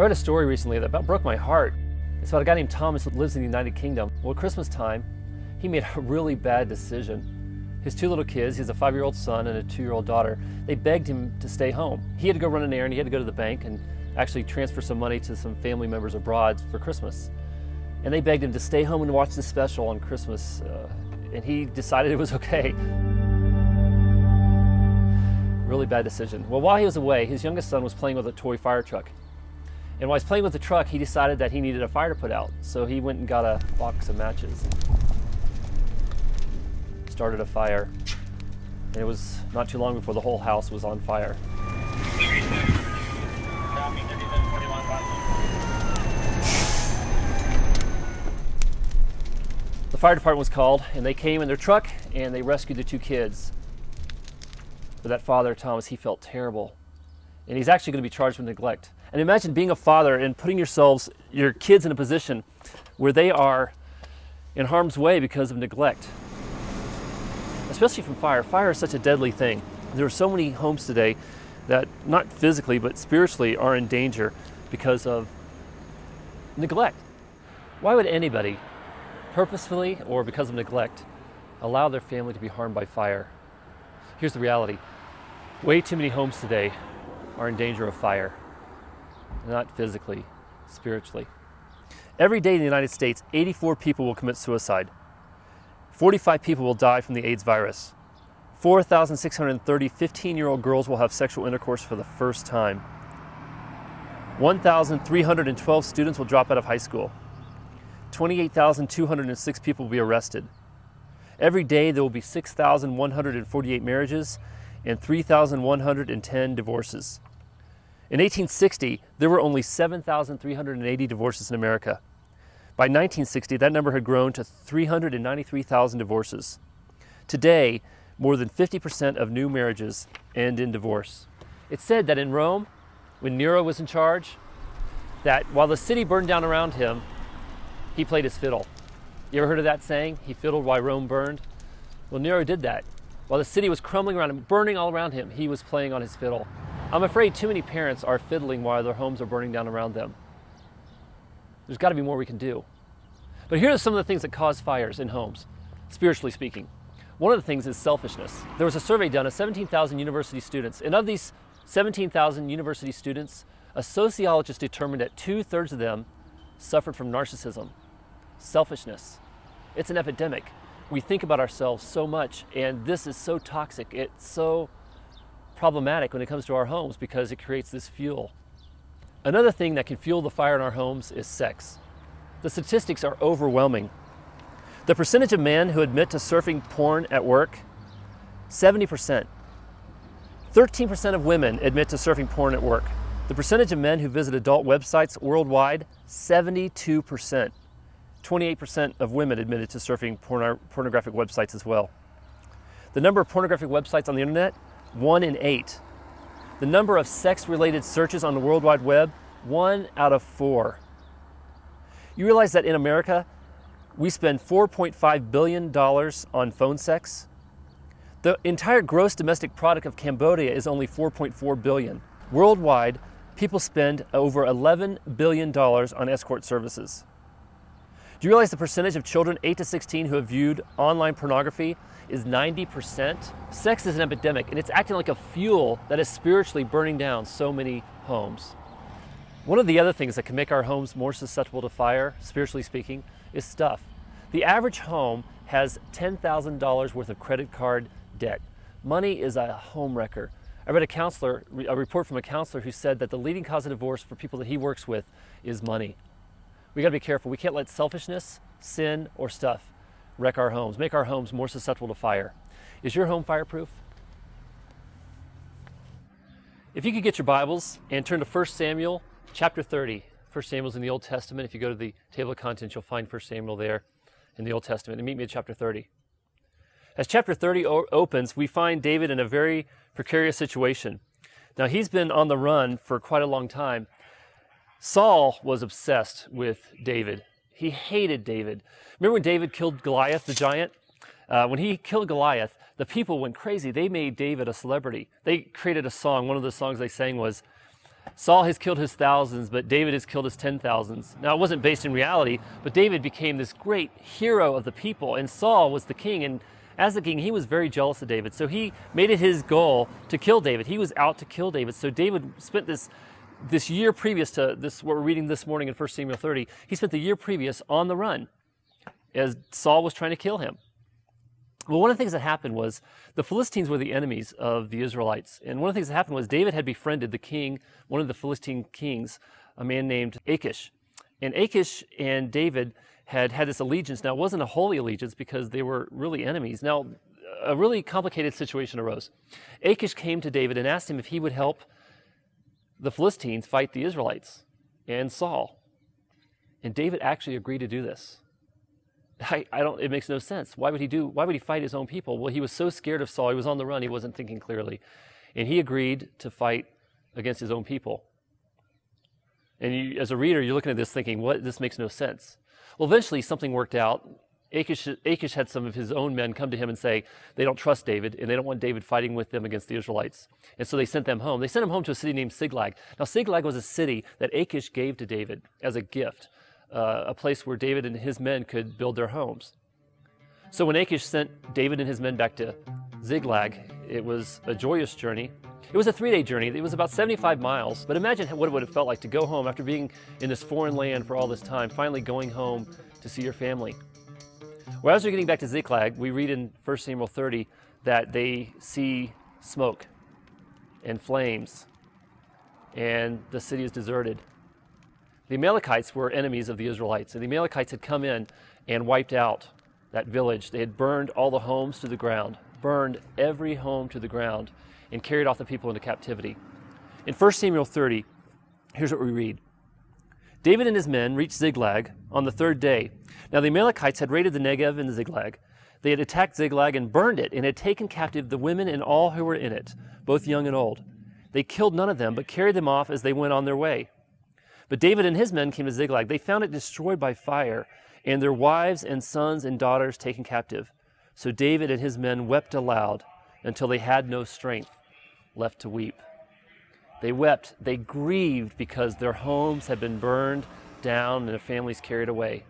read a story recently that about broke my heart. It's about a guy named Thomas who lives in the United Kingdom. Well, at Christmas time, he made a really bad decision. His two little kids, he has a 5-year-old son and a 2-year-old daughter, they begged him to stay home. He had to go run an errand, he had to go to the bank and actually transfer some money to some family members abroad for Christmas. And they begged him to stay home and watch the special on Christmas, and he decided it was okay. Really bad decision. Well, while he was away, his youngest son was playing with a toy fire truck. And while he was playing with the truck, he decided that he needed a fire to put out. So he went and got a box of matches. Started a fire. And it was not too long before the whole house was on fire. The fire department was called, and they came in their truck and they rescued the 2 kids. But that father, Thomas, he felt terrible. And he's actually going to be charged with neglect. And imagine being a father and putting your kids in a position where they are in harm's way because of neglect. Especially from fire. Fire is such a deadly thing. There are so many homes today that, not physically, but spiritually, are in danger because of neglect. Why would anybody, purposefully or because of neglect, allow their family to be harmed by fire? Here's the reality. Way too many homes today are in danger of fire. Not physically, spiritually. Every day in the United States, 84 people will commit suicide. 45 people will die from the AIDS virus. 4,630 15-year-old girls will have sexual intercourse for the first time. 1,312 students will drop out of high school. 28,206 people will be arrested. Every day there will be 6,148 marriages and 3,110 divorces. In 1860, there were only 7,380 divorces in America. By 1960, that number had grown to 393,000 divorces. Today, more than 50% of new marriages end in divorce. It's said that in Rome, when Nero was in charge, that while the city burned down around him, he played his fiddle. You ever heard of that saying? He fiddled while Rome burned? Well, Nero did that. While the city was crumbling around him, burning all around him, he was playing on his fiddle. I'm afraid too many parents are fiddling while their homes are burning down around them. There's got to be more we can do. But here are some of the things that cause fires in homes, spiritually speaking. One of the things is selfishness. There was a survey done of 17,000 university students, and of these 17,000 university students, a sociologist determined that 2/3 of them suffered from narcissism, selfishness. It's an epidemic. We think about ourselves so much, and this is so toxic. It's so problematic when it comes to our homes because it creates this fuel. Another thing that can fuel the fire in our homes is sex. The statistics are overwhelming. The percentage of men who admit to surfing porn at work, 70%. 13% of women admit to surfing porn at work. The percentage of men who visit adult websites worldwide, 72%. 28% of women admitted to surfing pornographic websites as well. The number of pornographic websites on the internet, 1 in 8. The number of sex-related searches on the World Wide Web, 1 out of 4. You realize that in America, we spend $4.5 billion on phone sex? The entire gross domestic product of Cambodia is only $4.4 billion. Worldwide, people spend over $11 billion on escort services. Do you realize the percentage of children 8 to 16 who have viewed online pornography is 90%? Sex is an epidemic, and it's acting like a fuel that is spiritually burning down so many homes. One of the other things that can make our homes more susceptible to fire, spiritually speaking, is stuff. The average home has $10,000 worth of credit card debt. Money is a home wrecker. I read a report from a counselor who said that the leading cause of divorce for people that he works with is money. We got to be careful. We can't let selfishness, sin, or stuff wreck our homes, make our homes more susceptible to fire. Is your home fireproof? If you could get your Bibles and turn to 1 Samuel chapter 30. 1 Samuel's in the Old Testament. If you go to the table of contents, you'll find 1 Samuel there in the Old Testament. And meet me at chapter 30. As chapter 30 opens, we find David in a very precarious situation. Now, he's been on the run for quite a long time. Saul was obsessed with David. He hated David. Remember when David killed Goliath, the giant? When he killed Goliath, the people went crazy. They made David a celebrity. They created a song. One of the songs they sang was, Saul has killed his thousands, but David has killed his 10,000s. Now, it wasn't based in reality, but David became this great hero of the people, and Saul was the king, and as the king, he was very jealous of David, so he made it his goal to kill David. He was out to kill David, so David spent this year previous to this, what we're reading this morning in 1 Samuel 30, he spent the year previous on the run as Saul was trying to kill him. Well, one of the things that happened was the Philistines were the enemies of the Israelites. And one of the things that happened was David had befriended the king, one of the Philistine kings, a man named Achish. And Achish and David had this allegiance. Now, it wasn't a holy allegiance because they were really enemies. Now, a really complicated situation arose. Achish came to David and asked him if he would help the Philistines fight the Israelites and Saul. And David actually agreed to do this. It makes no sense. Why would he fight his own people? Well, he was so scared of Saul, he was on the run, he wasn't thinking clearly. And he agreed to fight against his own people. And as a reader, you're looking at this thinking, this makes no sense. Well, eventually something worked out. Achish had some of his own men come to him and say they don't trust David and they don't want David fighting with them against the Israelites. And so they sent them home. They sent him home to a city named Ziklag. Now, Ziklag was a city that Achish gave to David as a gift. A place where David and his men could build their homes. So when Achish sent David and his men back to Ziklag, it was a joyous journey. It was a 3-day journey. It was about 75 miles. But imagine what it would have felt like to go home after being in this foreign land for all this time, finally going home to see your family. Well, as they're getting back to Ziklag, we read in 1 Samuel 30 that they see smoke and flames, and the city is deserted. The Amalekites were enemies of the Israelites, and the Amalekites had come in and wiped out that village. They had burned all the homes to the ground, burned every home to the ground, and carried off the people into captivity. In 1 Samuel 30, here's what we read. David and his men reached Ziklag on the 3rd day. Now the Amalekites had raided the Negev and the Ziklag. They had attacked Ziklag and burned it, and had taken captive the women and all who were in it, both young and old. They killed none of them, but carried them off as they went on their way. But David and his men came to Ziklag. They found it destroyed by fire, and their wives and sons and daughters taken captive. So David and his men wept aloud until they had no strength left to weep. They wept, they grieved because their homes had been burned down and their families carried away.